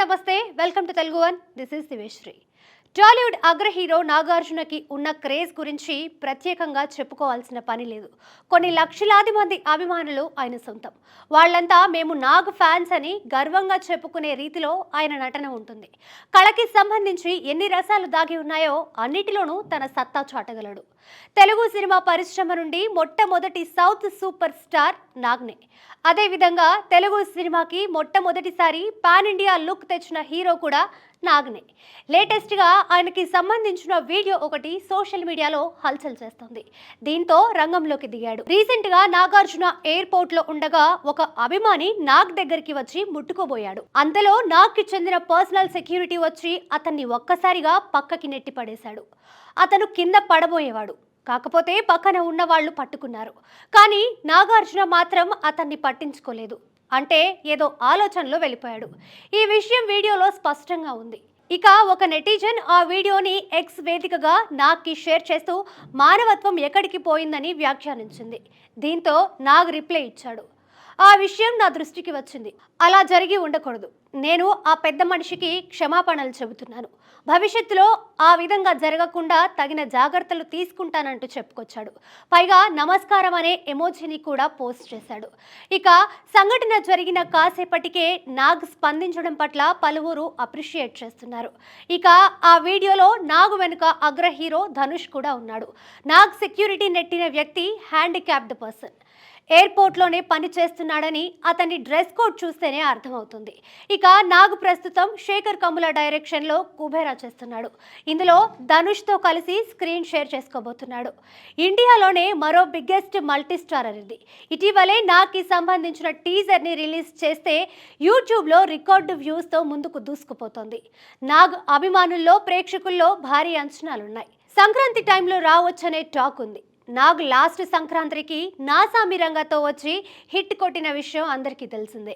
నమస్తే welcome to Telugu one this is Diveshri. Tollywood అగ్ర hero నాగార్జునకి ఉన్న క్రేజ్ గురించి ప్రత్యేకంగా చెప్పుకోవాల్సిన పని లేదు. కొన్ని లక్షలాది మంది అభిమానులు ఆయన సొంతం. వాళ్ళంతా మేము నాగ్ ఫ్యాన్స్ అని గర్వంగా చెప్పుకునే రీతిలో ఆయన నటన ఉంటుంది. కళకి సంబంధించి ఎన్ని రసాలు దాగి ఉన్నాయో అన్నిటిలోనూ తన సత్తా చాటగలడు. తెలుగు సినిమా పరిశ్రమ నుండి మొట్టమొదటి సౌత్ సూపర్ స్టార్ నాగ్నే. అదేవిధంగా తెలుగు సినిమాకి మొట్టమొదటిసారి పాన్ ఇండియా లుక్ తెచ్చిన హీరో కూడా నాగ్నే. లేటెస్ట్గా ఆయనకి సంబంధించిన వీడియో ఒకటి సోషల్ మీడియాలో హల్చల్ చేస్తుంది. దీంతో రంగంలోకి దిగాడు. రీసెంట్గా నాగార్జున ఎయిర్పోర్ట్లో ఉండగా ఒక అభిమాని నాగ్ దగ్గరికి వచ్చి ముట్టుకోబోయాడు. అంతలో నాగ్కి చెందిన పర్సనల్ సెక్యూరిటీ వచ్చి అతన్ని ఒక్కసారిగా పక్కకి నెట్టి పడేశాడు. అతను కింద పడబోయేవాడు. కాకపోతే పక్కన ఉన్న వాళ్ళు పట్టుకున్నారు. కానీ నాగార్జున మాత్రం అతన్ని పట్టించుకోలేదు. అంటే ఏదో ఆలోచనలో వెళ్ళిపోయాడు. ఈ విషయం వీడియోలో స్పష్టంగా ఉంది. ఇక ఒక నెటిజన్ ఆ వీడియోని ఎక్స్ వేదికగా నాగ్కి షేర్ చేస్తూ మానవత్వం ఎక్కడికి పోయిందని వ్యాఖ్యానించింది. దీంతో నాగ్ రిప్లై ఇచ్చాడు. ఆ విషయం నా దృష్టికి వచ్చింది. అలా జరిగి ఉండకూడదు. నేను ఆ పెద్ద మనిషికి క్షమాపణలు చెబుతున్నాను. భవిష్యత్తులో ఆ విధంగా జరగకుండా తగిన జాగ్రత్తలు తీసుకుంటానంటూ చెప్పుకొచ్చాడు. పైగా నమస్కారం అనే ఎమోజీని కూడా పోస్ట్ చేశాడు. ఇక సంఘటన జరిగిన కాసేపటికే నాగ్ స్పందించడం పట్ల పలువురు అప్రిషియేట్ చేస్తున్నారు. ఇక ఆ వీడియోలో నాగ్ వెనుక అగ్ర హీరో ధనుష్ కూడా ఉన్నాడు. నాగ్ సెక్యూరిటీ నెట్టిన వ్యక్తి హ్యాండిక్యాప్డ్ పర్సన్. ఎయిర్పోర్ట్లోనే పని చేస్తున్నాడని అతని డ్రెస్ కోడ్ చూస్తేనే అర్థమవుతుంది. ఇక నాగ్ ప్రస్తుతం శేఖర్ కమ్ముల డైరెక్షన్లో కుబేరా చేస్తున్నాడు. ఇందులో ధనుష్తో కలిసి స్క్రీన్ షేర్ చేసుకోబోతున్నాడు. ఇండియాలోనే మరో బిగ్గెస్ట్ మల్టీ స్టారర్ ఇది. ఇటీవలే నాగ్కి సంబంధించిన టీజర్ని రిలీజ్ చేస్తే యూట్యూబ్లో రికార్డు వ్యూస్తో ముందుకు దూసుకుపోతోంది. నాగ్ అభిమానుల్లో ప్రేక్షకుల్లో భారీ అంచనాలున్నాయి. సంక్రాంతి టైంలో రావచ్చనే టాక్ ఉంది. నాగ్ లాస్ట్ సంక్రాంతికి నాసామి రంగతో వచ్చి హిట్ కొట్టిన విషయం అందరికీ తెలిసిందే.